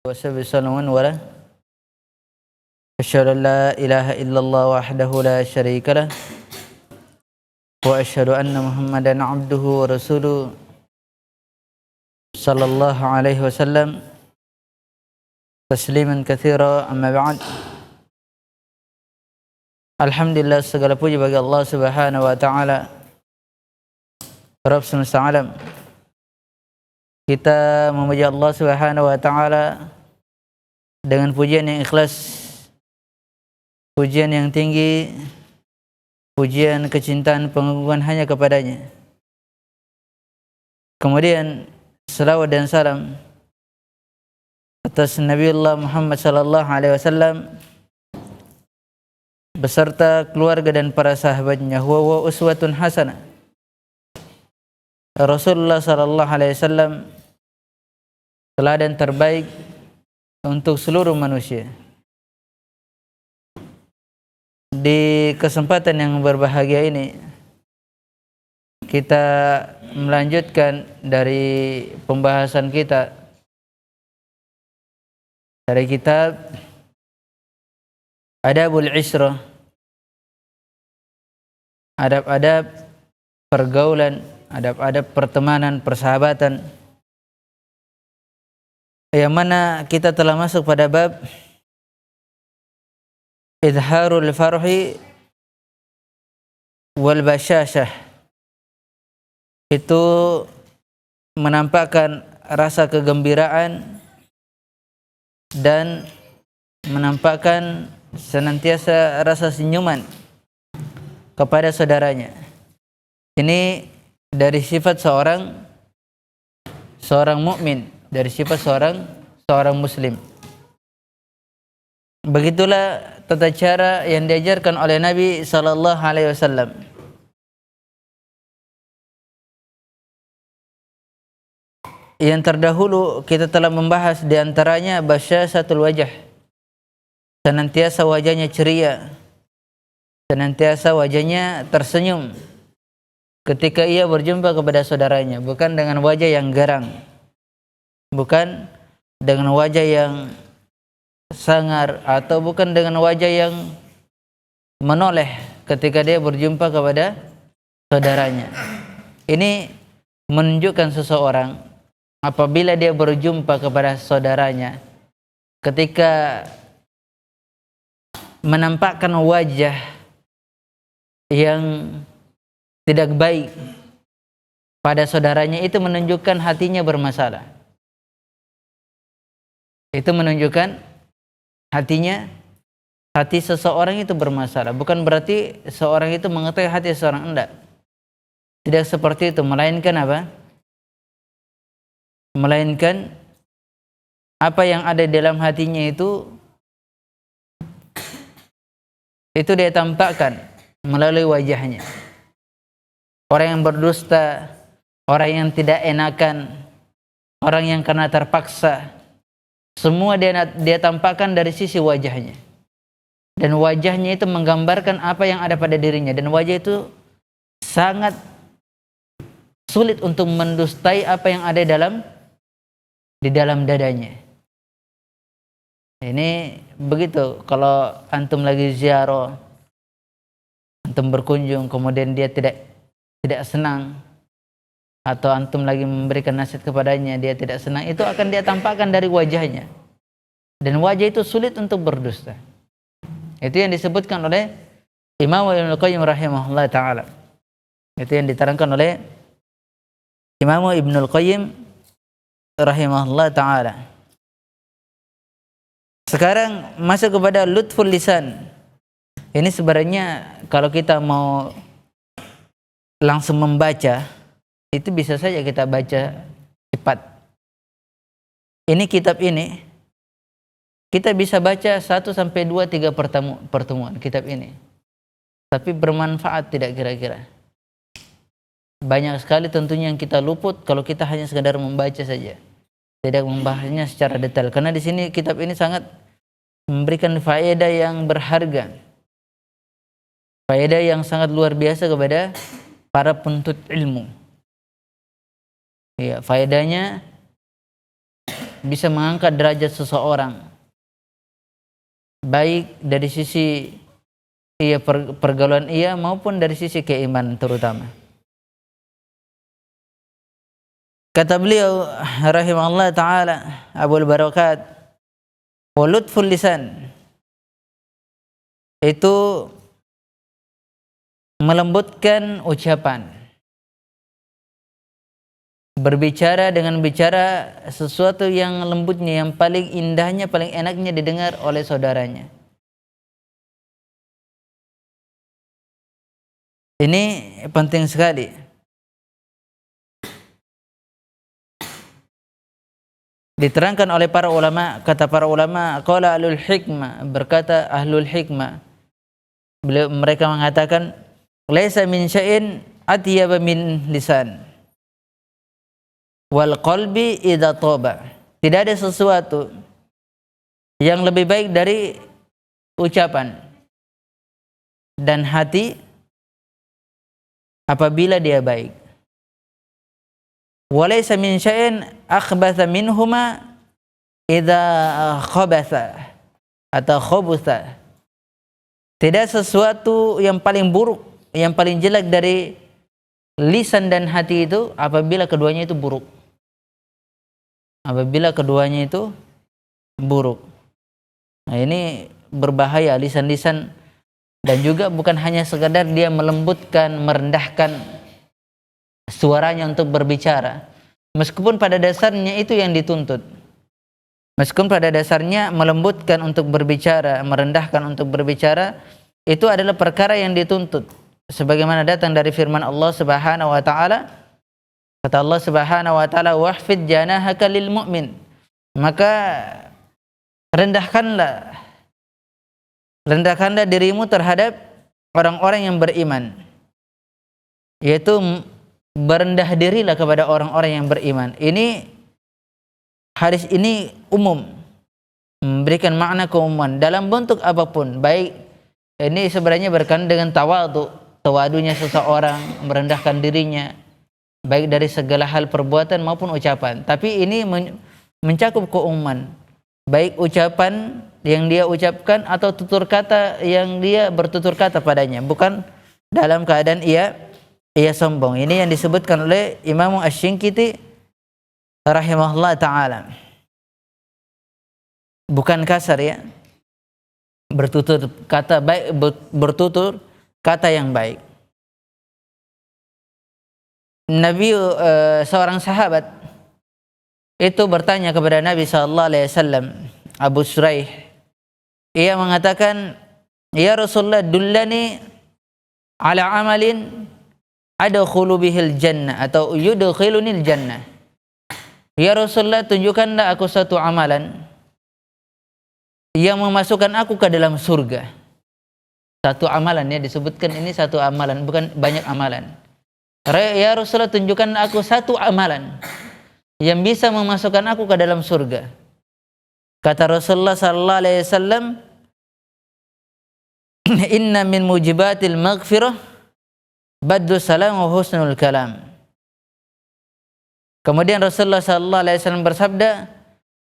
وسلم ولا أشهد أن لا إله إلا الله وحده لا شريك له وأشهد أن محمدا عبده ورسوله صلى الله عليه وسلم تسليما كثيرا. أما بعد, alhamdulillah, segala puji bagi Allah Subhanahu wa taala, Rabb semesta alam. Kita memuji Allah Subhanahu wa taala dengan pujian yang ikhlas, pujian yang tinggi, pujian kecintaan pengagungan hanya kepadanya. Kemudian selawat dan salam atas Nabiullah Muhammad sallallahu alaihi wasallam beserta keluarga dan para sahabatnya. Huwa uswatun hasanah. Rasulullah sallallahu alaihi wasallam teladan terbaik untuk seluruh manusia. Di kesempatan yang berbahagia ini, kita melanjutkan dari pembahasan kita dari kitab Adabul Ishrah, adab-adab pergaulan, adab-adab pertemanan, persahabatan, yang mana kita telah masuk pada bab Idharul farhi wal basyashah. Itu menampakkan rasa kegembiraan dan menampakkan senantiasa rasa senyuman kepada saudaranya. Ini dari sifat seorang mukmin, dari sifat seorang muslim. Begitulah tata cara yang diajarkan oleh Nabi sallallahu alaihi wasallam. Yang terdahulu kita telah membahas di antaranya basyashatul wajah. Senantiasa wajahnya ceria, senantiasa wajahnya tersenyum ketika ia berjumpa kepada saudaranya, bukan dengan wajah yang garang, bukan dengan wajah yang sangar, atau bukan dengan wajah yang menoleh ketika dia berjumpa kepada saudaranya. Ini menunjukkan seseorang apabila dia berjumpa kepada saudaranya, ketika menampakkan wajah yang tidak baik pada saudaranya, itu menunjukkan hatinya bermasalah. Itu menunjukkan hati seseorang itu bermasalah. Bukan berarti seorang itu mengetahui hati seseorang, enggak. Tidak seperti itu, melainkan apa? Melainkan apa yang ada dalam hatinya itu dia tampakkan melalui wajahnya. Orang yang berdusta, orang yang tidak enakan, orang yang karena terpaksa, semua dia tampakkan dari sisi wajahnya. Dan wajahnya itu menggambarkan apa yang ada pada dirinya. Dan wajah itu sangat sulit untuk mendustai apa yang ada di dalam dadanya. Ini begitu, kalau antum lagi ziarah, antum berkunjung, kemudian dia tidak senang, atau antum lagi memberikan nasihat kepadanya, dia tidak senang, itu akan dia tampakkan dari wajahnya. Dan wajah itu sulit untuk berdusta. Itu yang disebutkan oleh Imam Ibnul Qayyim rahimahullah ta'ala. Itu yang diterangkan oleh Imam Ibnul Qayyim rahimahullah ta'ala. Sekarang masuk kepada lutful lisan. Ini sebenarnya kalau kita mau langsung membaca, itu bisa saja kita baca cepat. Ini kitab ini kita bisa baca 1 sampai 2 3 pertemuan kitab ini. Tapi bermanfaat tidak kira-kira? Banyak sekali tentunya yang kita luput kalau kita hanya sekadar membaca saja, tidak membahasnya secara detail. Karena di sini kitab ini sangat memberikan faedah yang berharga, faedah yang sangat luar biasa kepada para penuntut ilmu. Ya, faedahnya bisa mengangkat derajat seseorang, baik dari sisi pergaulan maupun dari sisi keimanan terutama. Kata beliau rahimahullah taala, Abul Barakat, wa lutful lisan, itu melembutkan ucapan, berbicara dengan bicara sesuatu yang lembutnya, yang paling indahnya, paling enaknya didengar oleh saudaranya. Ini penting sekali. Diterangkan oleh para ulama, kata para ulama, qala ahlul hikmah, berkata ahlul hikmah, mereka mengatakan, laisa min syai'in atyaba min lisan wal qalbi idza taba. Tidak ada sesuatu yang lebih baik dari ucapan dan hati apabila dia baik. Walaysa min syai'in akhbatha minhuma idza khabatha atau khabutha. Tidak sesuatu yang paling buruk, yang paling jelek dari lisan dan hati itu apabila keduanya itu buruk. Apabila keduanya itu buruk. Nah, ini berbahaya lisan-lisan, dan juga bukan hanya sekadar dia melembutkan, merendahkan suaranya untuk berbicara. Meskipun pada dasarnya itu yang dituntut. Meskipun pada dasarnya melembutkan untuk berbicara, merendahkan untuk berbicara, itu adalah perkara yang dituntut. Sebagaimana datang dari firman Allah Subhanahu wa taala, kata Allah Subhanahu wa taala, wahfid janahaka lil mu'min. Maka rendahkanlah dirimu terhadap orang-orang yang beriman. Yaitu berendah dirilah kepada orang-orang yang beriman. Ini hadis ini umum, memberikan makna keumuman dalam bentuk apapun. Baik, ini sebenarnya berkaitan dengan tawadunya seseorang, merendahkan dirinya, baik dari segala hal perbuatan maupun ucapan. Tapi ini mencakup keumuman, baik ucapan yang dia ucapkan atau tutur kata yang dia bertutur kata padanya, bukan dalam keadaan ia sombong. Ini yang disebutkan oleh Imam Asy-Syinkiti rahimahullah ta'ala. Bukan kasar ya, bertutur kata baik, bertutur kata yang baik. Nabi, seorang sahabat itu bertanya kepada Nabi SAW, Abu Suraih. Ia mengatakan, ya Rasulullah, dullani ala amalin adkhulu bihil jannah atau yudkhilunil jannah. Ya Rasulullah, tunjukkanlah aku satu amalan yang memasukkan aku ke dalam surga. Satu amalan ya, disebutkan ini satu amalan, bukan banyak amalan. Ya Rasulullah, tunjukkanlah aku satu amalan yang bisa memasukkan aku ke dalam surga. Kata Rasulullah sallallahu alaihi wasallam, inna min mujibatil maghfirah baddu salam wa husnul kalam. Kemudian Rasulullah sallallahu alaihi wasallam bersabda,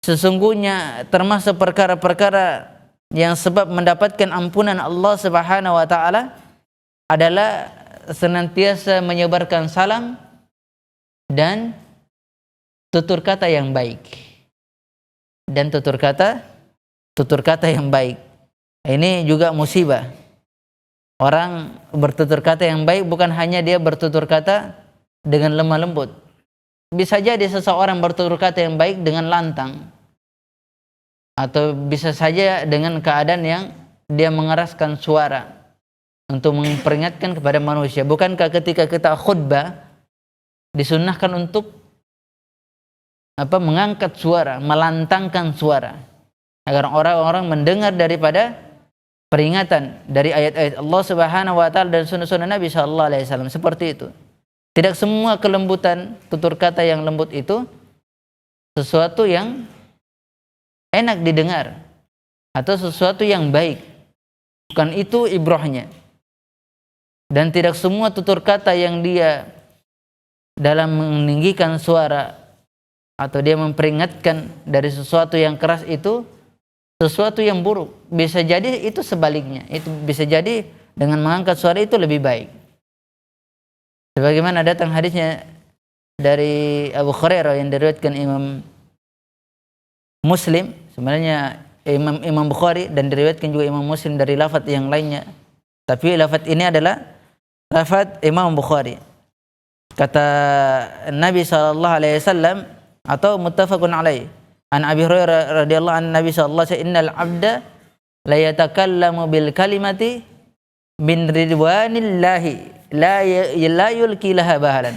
sesungguhnya termasuk perkara-perkara yang sebab mendapatkan ampunan Allah Subhanahu wa taala adalah senantiasa menyebarkan salam dan tutur kata yang baik. Dan tutur kata yang baik. Ini juga musibah. Orang bertutur kata yang baik bukan hanya dia bertutur kata dengan lemah lembut. Bisa jadi seseorang bertutur kata yang baik dengan lantang. Atau bisa saja dengan keadaan yang dia mengeraskan suara untuk memperingatkan kepada manusia. Bukankah ketika kita khutbah disunnahkan untuk mengangkat suara, melantangkan suara agar orang-orang mendengar daripada peringatan dari ayat-ayat Allah Subhanahu wa taala dan sunnah-sunnah Nabi sallallahu alaihi wasallam. Seperti itu. Tidak semua kelembutan tutur kata yang lembut itu sesuatu yang enak didengar atau sesuatu yang baik. Bukan itu ibrahnya. Dan tidak semua tutur kata yang dia dalam meninggikan suara atau dia memperingatkan dari sesuatu yang keras itu sesuatu yang buruk. Bisa jadi itu sebaliknya. Itu bisa jadi dengan mengangkat suara itu lebih baik. Sebagaimana datang hadisnya dari Abu Hurairah yang diriwayatkan Imam Muslim, sebenarnya Imam Bukhari, dan diriwayatkan juga Imam Muslim dari lafaz yang lainnya. Tapi lafaz ini adalah lafaz Imam Bukhari. Kata Nabi sallallahu alaihi wasallam atau muttafaqun alaih. An Abi Hurairah radhiyallahu anhu Nabi sallallahu alaihi wasallam, innal 'abda la yatakallamu bil kalimati min ridwanillahi la yulki laha bahalan.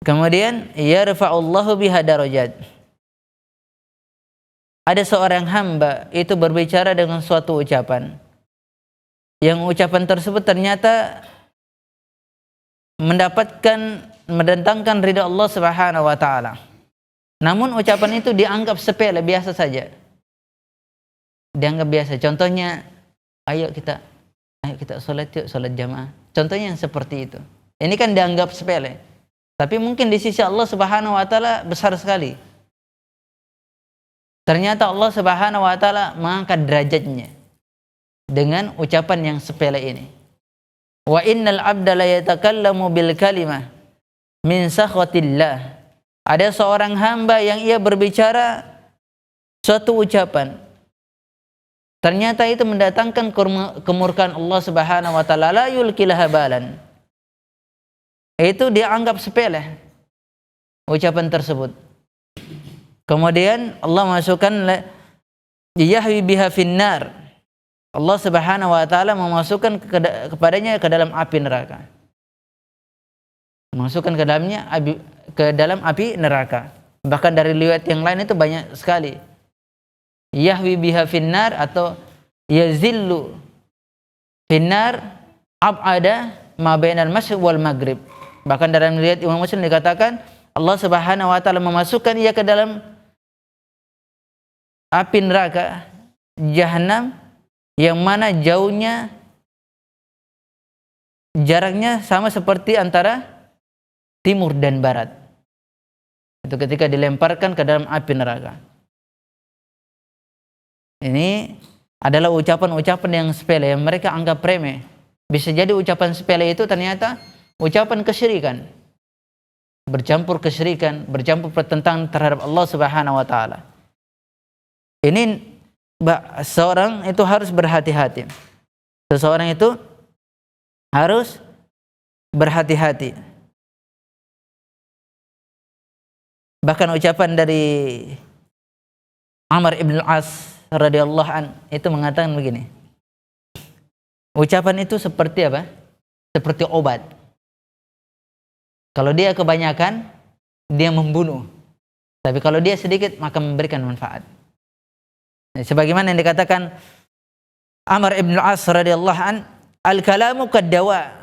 Kemudian yarfa'ullahu biha darajat. Ada seorang hamba itu berbicara dengan suatu ucapan, yang ucapan tersebut ternyata mendatangkan ridha Allah Subhanahu wa taala. Namun ucapan itu dianggap sepele, biasa saja. Dianggap biasa. Contohnya, ayo kita sholat yuk, sholat jamaah. Contohnya yang seperti itu. Ini kan dianggap sepele. Tapi mungkin di sisi Allah Subhanahu wa taala besar sekali. Ternyata Allah Subhanahu wa taala mengangkat derajatnya dengan ucapan yang sepele ini. Wa innal 'abda la yatakallamu bil kalimah min sakhatillah. Ada seorang hamba yang ia berbicara suatu ucapan, ternyata itu mendatangkan kemurkaan Allah Subhanahu wa taala, la yulkilaha balan. Itu dianggap sepele ucapan tersebut. Kemudian Allah masukkan yahwi biha finnar. Allah Subhanahu wa taala memasukkan kepadanya ke dalam api neraka. Masukkan ke dalam api neraka. Bahkan dari riwayat yang lain itu banyak sekali. Yahwi biha finnar atau yazillu finnar ab'ada ma bainal masyriq wal maghrib. Bahkan dalam riwayat Imam Muslim dikatakan Allah Subhanahu wa taala memasukkan ia ke dalam api neraka Jahannam yang mana jaraknya sama seperti antara timur dan barat. Itu ketika dilemparkan ke dalam api neraka. Ini adalah ucapan-ucapan yang sepele yang mereka anggap remeh. Bisa jadi ucapan sepele itu ternyata ucapan kesyirikan. Bercampur kesyirikan, bercampur pertentangan terhadap Allah Subhanahu wa taala. Ini seorang itu harus berhati-hati. Seseorang itu harus berhati-hati. Bahkan ucapan dari Amr ibn al-As radhiyallahu an itu mengatakan begini. Ucapan itu seperti apa? Seperti obat. Kalau dia kebanyakan, dia membunuh. Tapi kalau dia sedikit, maka memberikan manfaat. Sebagaimana yang dikatakan Amr ibn al-As radhiyallahu an, al-kalamu kad-dawa.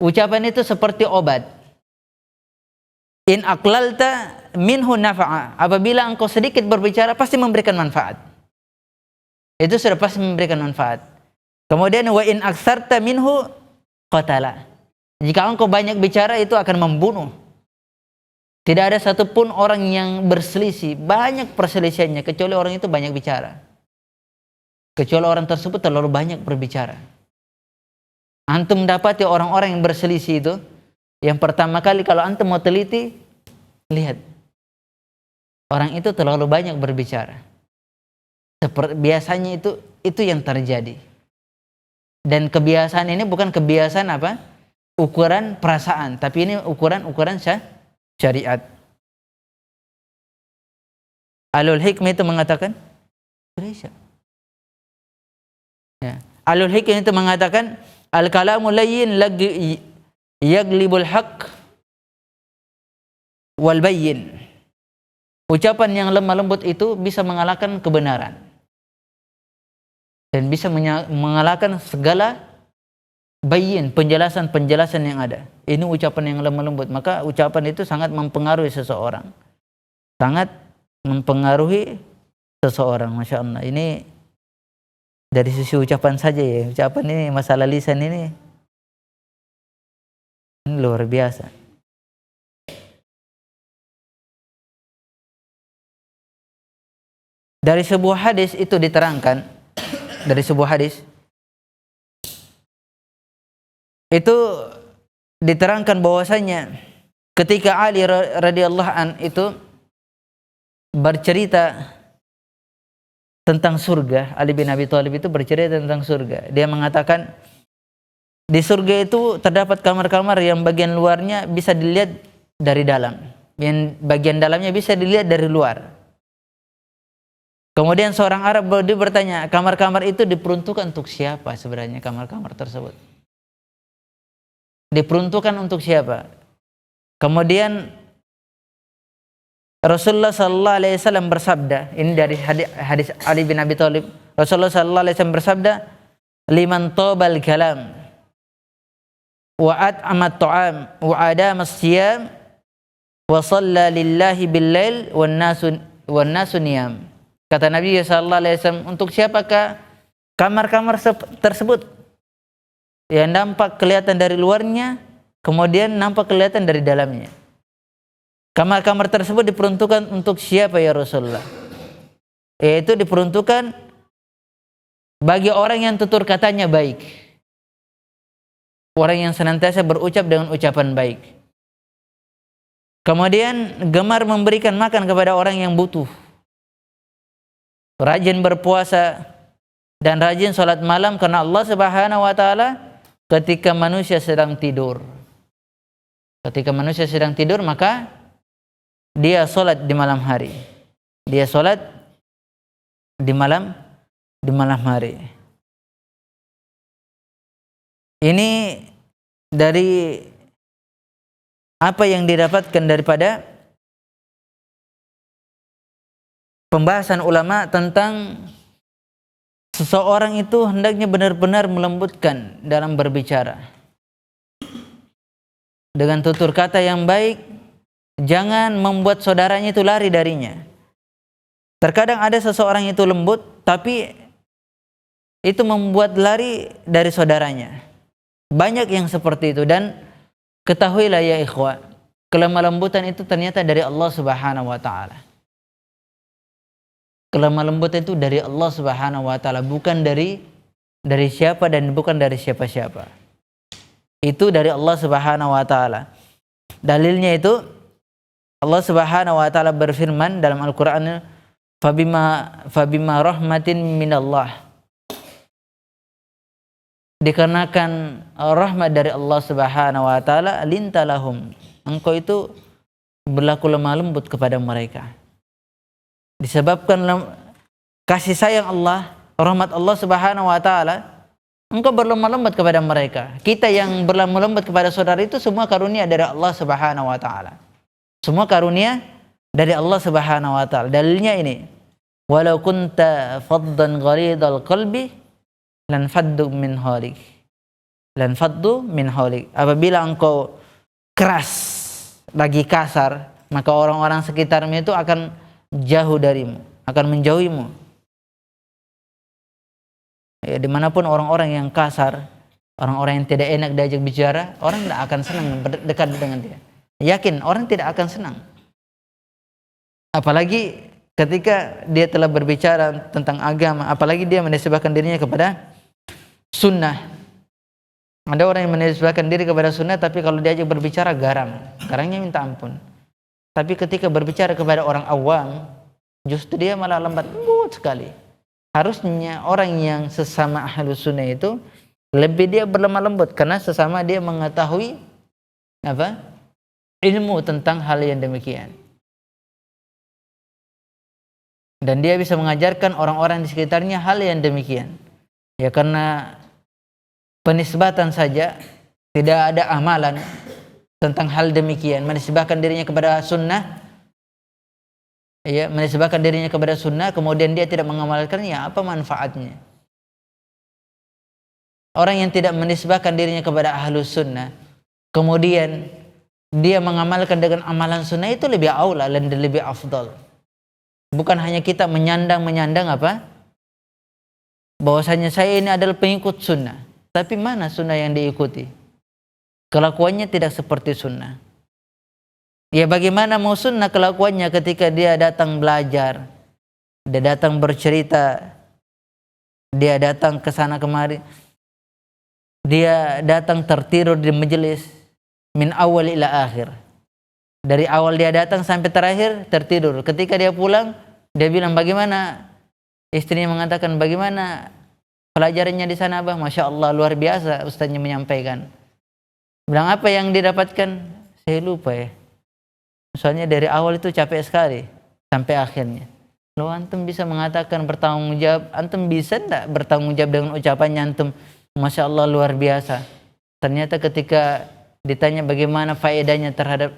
Ucapan itu seperti obat. In aqlalta minhu nafa'a. Apabila engkau sedikit berbicara, pasti memberikan manfaat. Itu sudah pasti memberikan manfaat. Kemudian wa in aktsarta minhu qatala. Jika engkau banyak bicara, itu akan membunuh. Tidak ada satupun orang yang berselisih, banyak perselisihannya, kecuali orang itu banyak bicara. Kecuali orang tersebut terlalu banyak berbicara. Antum mendapati orang-orang yang berselisih itu, yang pertama kali kalau antum mau teliti, lihat. Orang itu terlalu banyak berbicara. Biasanya itu yang terjadi. Dan kebiasaan ini bukan kebiasaan apa? Ukuran perasaan, tapi ini ukuran syariat. Alul Hikmah itu mengatakan, ya. Alul Hikmah itu mengatakan, al-kalamu layyin yaglibul haq wal bayyin. Ucapan yang lemah lembut itu bisa mengalahkan kebenaran dan bisa mengalahkan segala bayyin, penjelasan yang ada. Ini ucapan yang lemah lembut. Maka ucapan itu sangat mempengaruhi seseorang. Sangat mempengaruhi seseorang. Masya Allah. Ini dari sisi ucapan saja ya. Ucapan ini, masalah lisan ini luar biasa. Dari sebuah hadis itu diterangkan, dari sebuah hadis itu diterangkan bahwasanya ketika Ali radhiyallahu an itu bercerita tentang surga, Ali bin Abi Thalib itu bercerita tentang surga. Dia mengatakan di surga itu terdapat kamar-kamar yang bagian luarnya bisa dilihat dari dalam, yang bagian dalamnya bisa dilihat dari luar. Kemudian seorang Arab dia bertanya, kamar-kamar itu diperuntukkan untuk siapa sebenarnya kamar-kamar tersebut? Diperuntukkan untuk siapa? Kemudian Rasulullah sallallahu alaihi wasallam bersabda, ini dari hadis Ali bin Abi Thalib. Rasulullah sallallahu alaihi wasallam bersabda, "Liman tabal kalam wa at'amat ta'am wa adama as-siyam wa shalla lillahi bil-lail wan nasu niyam." Kata Nabi sallallahu alaihi wasallam, untuk siapakah kamar-kamar tersebut yang nampak kelihatan dari luarnya, kemudian nampak kelihatan dari dalamnya? Kamar-kamar tersebut diperuntukkan untuk siapa ya Rasulullah? Yaitu diperuntukkan bagi orang yang tutur katanya baik, orang yang senantiasa berucap dengan ucapan baik, kemudian gemar memberikan makan kepada orang yang butuh, rajin berpuasa, dan rajin sholat malam karena Allah Subhanahu wa taala ketika manusia sedang tidur. Ketika manusia sedang tidur, maka dia sholat di malam hari. Dia sholat di malam hari. Ini dari apa yang didapatkan daripada pembahasan ulama tentang seseorang itu hendaknya benar-benar melembutkan dalam berbicara dengan tutur kata yang baik. Jangan membuat saudaranya itu lari darinya. Terkadang ada seseorang itu lembut, tapi itu membuat lari dari saudaranya. Banyak yang seperti itu, dan ketahuilah ya ikhwah, kelemah lembutan itu ternyata dari Allah Subhanahu wa taala. Kelemah lembutan itu dari Allah Subhanahu wa taala, bukan dari siapa dan bukan dari siapa-siapa. Itu dari Allah Subhanahu wa taala. Dalilnya itu Allah Subhanahu wa taala berfirman dalam Al-Qur'an, fabima rahmatin minallah. Dikarenakan rahmat dari Allah Subhanahu wa taala, lintalahum. Engkau itu berlaku lemah lembut kepada mereka. Disebabkan kasih sayang Allah, rahmat Allah Subhanahu wa taala, engkau berlemah lembut kepada mereka. Kita yang berlemah lembut kepada saudara itu semua karunia dari Allah Subhanahu wa taala. Semua karunia dari Allah Subhanahu wa taala. Dalilnya ini, walau kunta faddan ghalidhal qalbi lan faddu min hawlik. Lan faddu min hawlik. Apabila engkau keras, lagi kasar, maka orang-orang sekitarmu itu akan jauh darimu, akan menjauhimu. Ya, dimanapun orang-orang yang kasar, orang-orang yang tidak enak diajak bicara, orang tidak akan senang berdekat dengan dia. Yakin, orang tidak akan senang. Apalagi ketika dia telah berbicara tentang agama, apalagi dia menisbahkan dirinya kepada sunnah. Ada orang yang menisbahkan diri kepada sunnah, tapi kalau diajak berbicara garangnya minta ampun. Tapi ketika berbicara kepada orang awam, justru dia malah lembat lembut sekali. Harusnya orang yang sesama ahlus sunnah itu lebih dia berlemah lembut, karena sesama dia mengetahui ilmu tentang hal yang demikian, dan dia bisa mengajarkan orang-orang di sekitarnya hal yang demikian. Ya, karena penisbatan saja, tidak ada amalan tentang hal demikian, menisbahkan dirinya kepada sunnah, ya, menisbahkan dirinya kepada sunnah, kemudian dia tidak mengamalkannya, apa manfaatnya? Orang yang tidak menisbahkan dirinya kepada ahlus sunnah, kemudian dia mengamalkan dengan amalan sunnah, itu lebih aula dan lebih afdal. Bukan hanya kita menyandang bahwasanya saya ini adalah pengikut sunnah, tapi mana sunnah yang diikuti? Kelakuannya tidak seperti sunnah. Ya, bagaimana mau sunnah kelakuannya ketika dia datang belajar, dia datang bercerita, dia datang ke sana kemari, dia datang tertidur di majelis min awal ila akhir. Dari awal dia datang sampai terakhir tertidur. Ketika dia pulang, dia bilang bagaimana? Istrinya mengatakan bagaimana pelajarannya di sana, Abah? Masya Allah, luar biasa ustaznya menyampaikan. Bilang apa yang didapatkan? Saya lupa ya. Soalnya dari awal itu capek sekali sampai akhirnya. Lo antum bisa mengatakan bertanggung jawab, antum bisa enggak bertanggung jawab dengan ucapannya antum? Masya Allah luar biasa. Ternyata ketika ditanya bagaimana faedahnya terhadap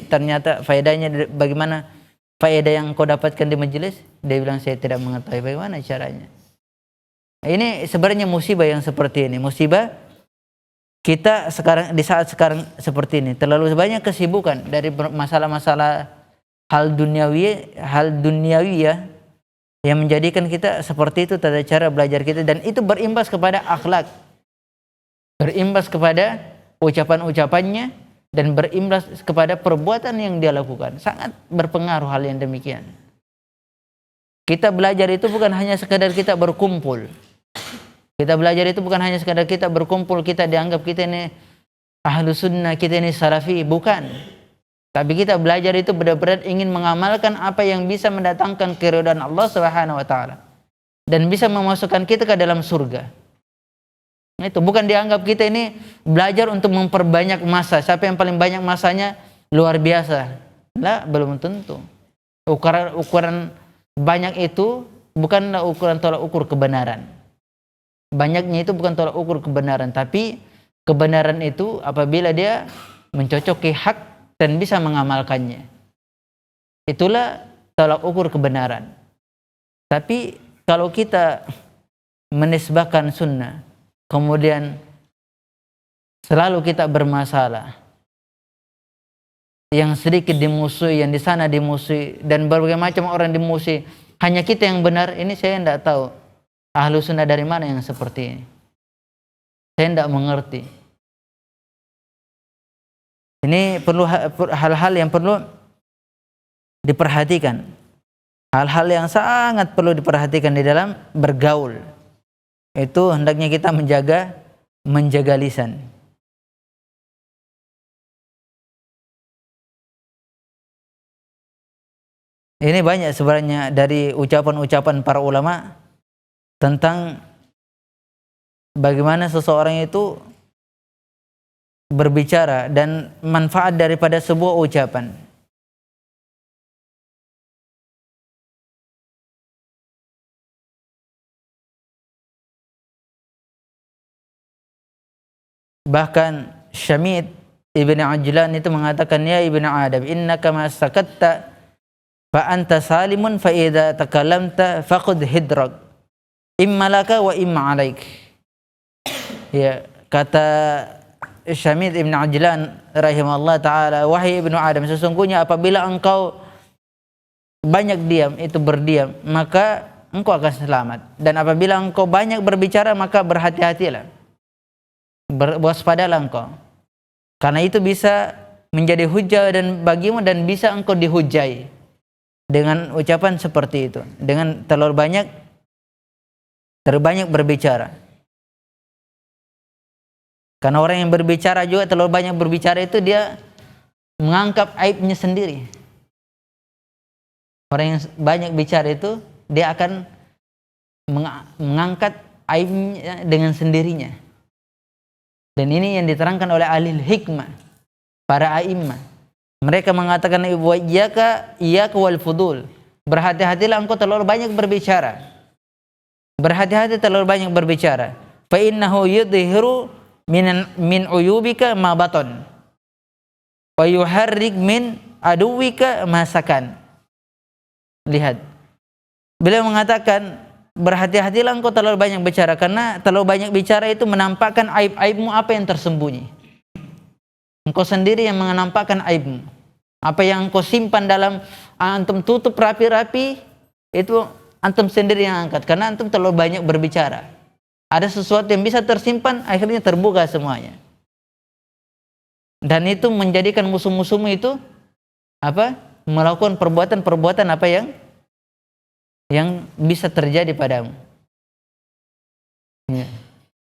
ternyata faedahnya bagaimana faedah yang kau dapatkan di majelis, dia bilang saya tidak mengetahui bagaimana caranya. Ini sebenarnya musibah yang seperti ini, musibah kita sekarang di saat sekarang seperti ini, terlalu banyak kesibukan dari masalah-masalah hal duniawi ya, yang menjadikan kita seperti itu tata cara belajar kita, dan itu berimbas kepada akhlak, berimbas kepada ucapan-ucapannya, dan berimbas kepada perbuatan yang dia lakukan. Sangat berpengaruh hal yang demikian. Kita belajar itu bukan hanya sekadar kita berkumpul. Kita belajar itu bukan hanya sekadar kita berkumpul, kita dianggap kita ini ahlu sunnah, kita ini salafi, bukan. Tapi kita belajar itu benar-benar ingin mengamalkan apa yang bisa mendatangkan keridhaan Allah Subhanahu wa taala dan bisa memasukkan kita ke dalam surga. Itu bukan dianggap kita ini belajar untuk memperbanyak masa. Siapa yang paling banyak masanya luar biasa. Lah, belum tentu. Ukuran banyak itu bukanlah ukuran tolak ukur kebenaran. Banyaknya itu bukan tolak ukur kebenaran, tapi kebenaran itu apabila dia mencocoki hak dan bisa mengamalkannya. Itulah tolak ukur kebenaran. Tapi kalau kita menisbahkan sunnah, kemudian selalu kita bermasalah, yang sedikit dimusuhi, yang di sana dimusuhi, dan berbagai macam orang dimusuhi, hanya kita yang benar, ini saya tidak tahu ahlu sunnah dari mana yang seperti ini. Saya tidak mengerti. Ini perlu hal-hal yang perlu diperhatikan. Hal-hal yang sangat perlu diperhatikan di dalam bergaul. Itu hendaknya kita menjaga lisan. Ini banyak sebenarnya dari ucapan-ucapan para ulama tentang bagaimana seseorang itu berbicara dan manfaat daripada sebuah ucapan. Bahkan Syamid Ibn Ajlan itu mengatakan, ya Ibn Adam, innaka ma sakatta fa anta salimun fa idza takallamta faqud hidrak imma laka wa imma alaik. Ya, kata Syamid Ibn Ajlan rahimahullah ta'ala, wahai Ibnu Adam, sesungguhnya apabila engkau banyak diam, itu berdiam, maka engkau akan selamat. Dan apabila engkau banyak berbicara, maka berhati-hatilah, waspadalah engkau, karena itu bisa menjadi hujah dan bagimu, dan bisa engkau dihujai dengan ucapan seperti itu, dengan terlalu banyak berbicara. Karena orang yang berbicara juga terlalu banyak berbicara itu dia mengangkat aibnya sendiri. Orang yang banyak bicara itu dia akan mengangkat aibnya dengan sendirinya. Dan ini yang diterangkan oleh ahli hikmah, para a'immah. Mereka mengatakan, wa iyyaka wal fudul. Berhati-hatilah engkau terlalu banyak berbicara. Berhati-hati terlalu banyak berbicara. Fa innahu yudhiru min uyubika ma baton wa yuharrik min aduwika ma sakan. Lihat, beliau mengatakan berhati-hatilah engkau terlalu banyak bicara, karena terlalu banyak bicara itu menampakkan aib-aibmu, apa yang tersembunyi. Engkau sendiri yang menampakkan aibmu. Apa yang engkau simpan dalam antum tutup rapi-rapi, itu antum sendiri yang angkat, karena antum terlalu banyak berbicara. Ada sesuatu yang bisa tersimpan, akhirnya terbuka semuanya. Dan itu menjadikan musuh-musuhmu itu apa? Melakukan perbuatan-perbuatan apa yang yang bisa terjadi padamu. Ya.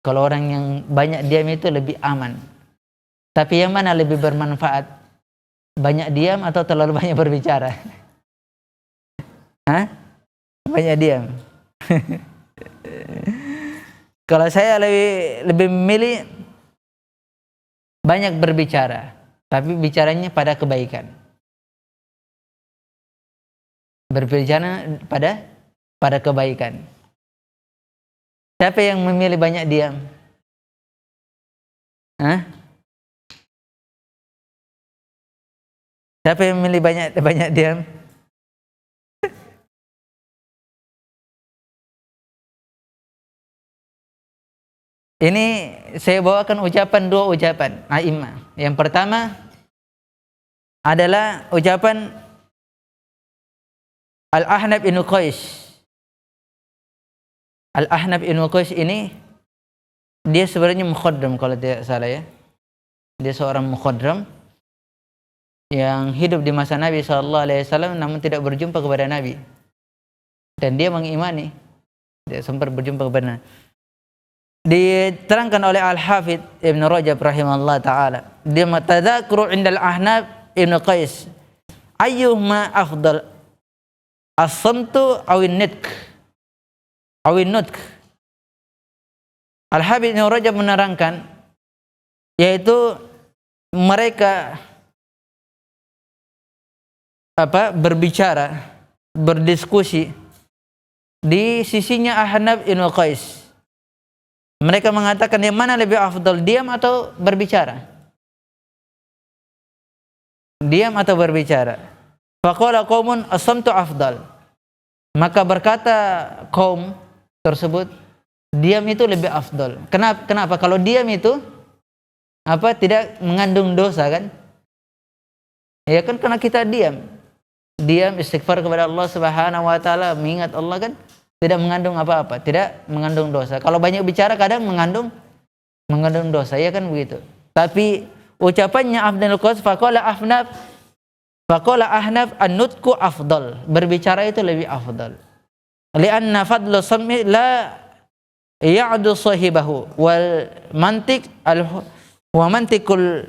Kalau orang yang banyak diam itu lebih aman. Tapi yang mana lebih bermanfaat? Banyak diam atau terlalu banyak berbicara? Hah? Banyak diam. Kalau saya lebih memilih banyak berbicara, tapi bicaranya pada kebaikan. Berbicara pada kebaikan. Siapa yang memilih banyak diam? Hah? Siapa yang memilih banyak diam? Ini saya bawakan dua ucapan a'immah. Yang pertama adalah ucapan Al-Ahnaf bin Qais. Al-Ahnaf bin Qais ini dia sebenarnya mukhadram kalau tidak salah ya. Dia seorang mukhadram yang hidup di masa Nabi SAW namun tidak berjumpa kepada Nabi. Dan dia mengimani. Dia sempat berjumpa kepada Nabi. Diterangkan oleh Al-Hafidh Ibn Rajab rahimahullah ta'ala. Dia tadzakuru indal Ahnaf Ibn Qais. Ayyuhuma afdal, as-samtu awin nitq awin nutq. Al-Hafidh Ibn Rajab menerangkan, yaitu mereka berbicara, berdiskusi di sisinya Ahnaf Ibn Qais. Mereka mengatakan yang mana lebih afdal, diam atau berbicara? Diam atau berbicara? Faqala qaumun as-samtu afdal. Maka berkata kaum tersebut, diam itu lebih afdal. Kenapa? Kalau diam itu tidak mengandung dosa kan? Ya kan, karena kita diam istighfar kepada Allah Subhanahu wa taala, mengingat Allah kan, tidak mengandung apa-apa, tidak mengandung dosa. Kalau banyak bicara kadang mengandung dosa, ya kan begitu. Tapi ucapannya Abdul Qais faqala Ahnaf an-nutqu afdal. Berbicara itu lebih afdal. Lianna fadlu sam'i la ya'du sahibahu wal mantiq wa mantiqul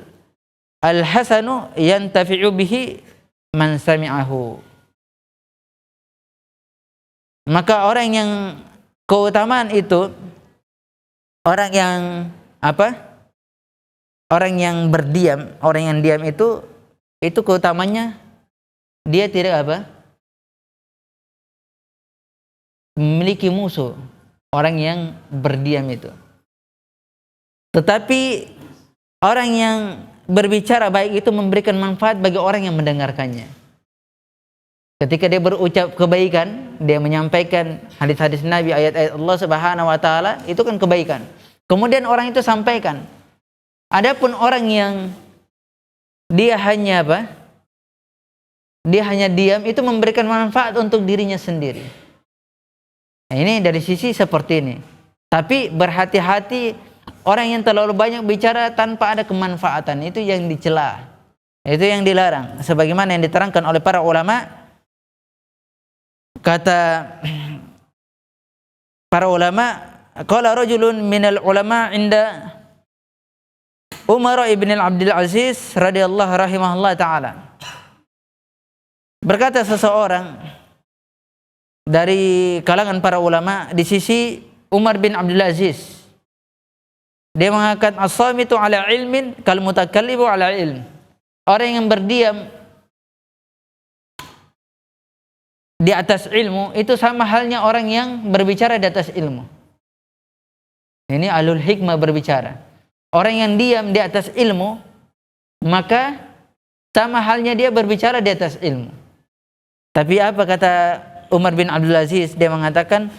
al-hasanu yantafi'u bihi man sami'ahu. Maka orang yang keutamaan itu, orang yang orang yang berdiam, orang yang diam itu keutamanya dia tidak memiliki musuh, orang yang berdiam itu. Tetapi orang yang berbicara baik itu memberikan manfaat bagi orang yang mendengarkannya. Ketika dia berucap kebaikan, dia menyampaikan hadis-hadis Nabi, ayat-ayat Allah Subhanahu wa taala, itu kan kebaikan. Kemudian orang itu sampaikan. Adapun orang yang dia hanya dia hanya diam, itu memberikan manfaat untuk dirinya sendiri. Nah, ini dari sisi seperti ini. Tapi berhati-hati orang yang terlalu banyak bicara tanpa ada kemanfaatan, itu yang dicela. Itu yang dilarang. Sebagaimana yang diterangkan oleh para ulama. Kata para ulama, qala rajulun minal ulama inda Umar ibn Abdul Aziz radhiyallahu rahimahullah ta'ala. Berkata seseorang dari kalangan para ulama di sisi Umar bin Abdul Aziz. Dia mengatakan as-samitu ala ilmin kal mutakallimu ala ilm. Orang yang berdiam di atas ilmu itu sama halnya orang yang berbicara di atas ilmu. Ini alul hikmah berbicara. Orang yang diam di atas ilmu, maka sama halnya dia berbicara di atas ilmu. Tapi apa kata Umar bin Abdul Aziz? Dia mengatakan,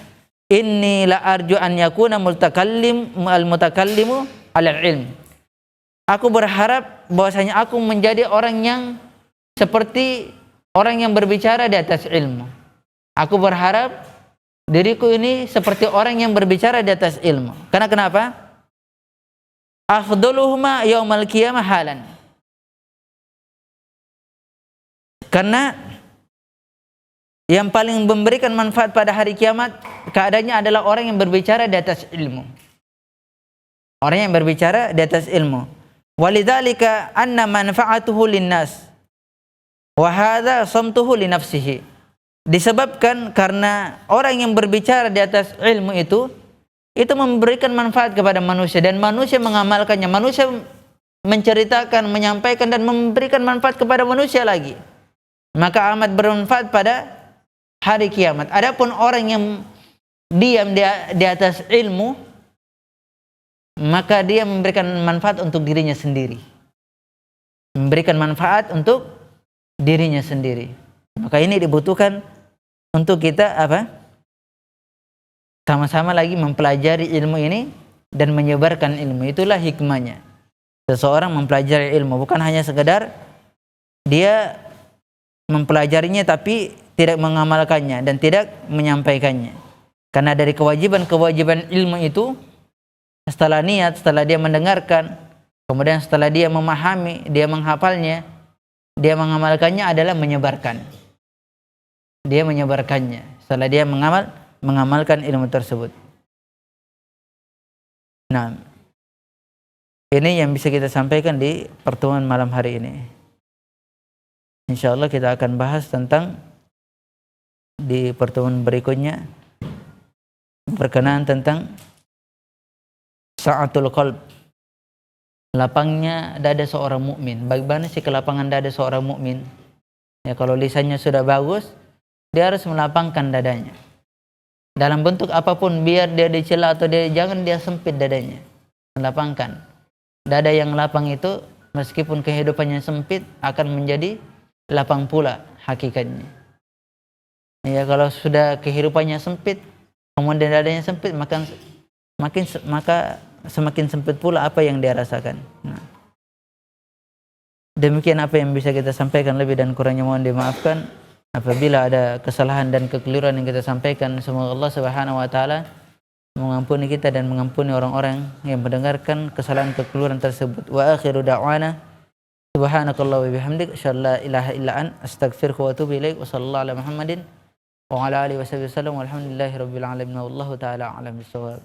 inni la arju an yakuna al-mutakallimu ala ilm. Aku berharap bahwasanya aku menjadi orang yang seperti orang yang berbicara di atas ilmu. Aku berharap diriku ini seperti orang yang berbicara di atas ilmu. Karena kenapa? Afdaluhuma yaumal qiyamah halan. Karena Yang paling memberikan manfaat pada hari kiamat keadaannya adalah orang yang berbicara di atas ilmu. Orang yang berbicara di atas ilmu. Walidzalika anna manfa'atuhu linnas wa hadza samtuhu li nafsihi. Disebabkan karena orang yang berbicara di atas ilmu itu memberikan manfaat kepada manusia dan manusia mengamalkannya. Manusia menceritakan, menyampaikan dan memberikan manfaat kepada manusia lagi. Maka amat bermanfaat pada hari kiamat. Adapun orang yang diam di atas ilmu, maka dia memberikan manfaat untuk dirinya sendiri. Memberikan manfaat untuk dirinya sendiri. Maka ini dibutuhkan untuk kita sama-sama lagi mempelajari ilmu ini dan menyebarkan ilmu. Itulah hikmahnya. Seseorang mempelajari ilmu bukan hanya sekedar dia mempelajarinya tapi tidak mengamalkannya dan tidak menyampaikannya. Karena dari kewajiban-kewajiban ilmu itu, setelah niat, setelah dia mendengarkan, kemudian setelah dia memahami, dia menghafalnya, dia mengamalkannya adalah menyebarkan. Dia menyebarkannya setelah dia mengamalkan ilmu tersebut. Nah, ini yang bisa kita sampaikan di pertemuan malam hari ini. Insyaallah kita akan bahas tentang di pertemuan berikutnya berkenaan tentang sa'atul qalb, lapangnya dada seorang mukmin. Bagaimana sih kelapangan dada seorang mukmin? Ya, kalau lisannya sudah bagus, dia harus melapangkan dadanya. Dalam bentuk apapun, biar dia dicela atau jangan dia sempit dadanya. Melapangkan. Dada yang lapang itu meskipun kehidupannya sempit akan menjadi lapang pula hakikatnya. Ya, kalau sudah kehidupannya sempit, kemudian dadanya sempit, maka semakin sempit pula apa yang dia rasakan. Nah, demikian apa yang bisa kita sampaikan, lebih dan kurangnya mohon dimaafkan. Apabila ada kesalahan dan kekeliruan yang kita sampaikan, semoga Allah Subhanahu wa taala mengampuni kita dan mengampuni orang-orang yang mendengarkan kesalahan kekeliruan tersebut. Wa akhiru da'wana subhanakallah wa bihamdik asyhadu an la ilaha illa anta astaghfiruka wa atubu ilaik. Wa sallallahu ala Muhammadin wa ala alihi wasallam walhamdulillahi rabbil alamin wallahu taala a'lam bissawab.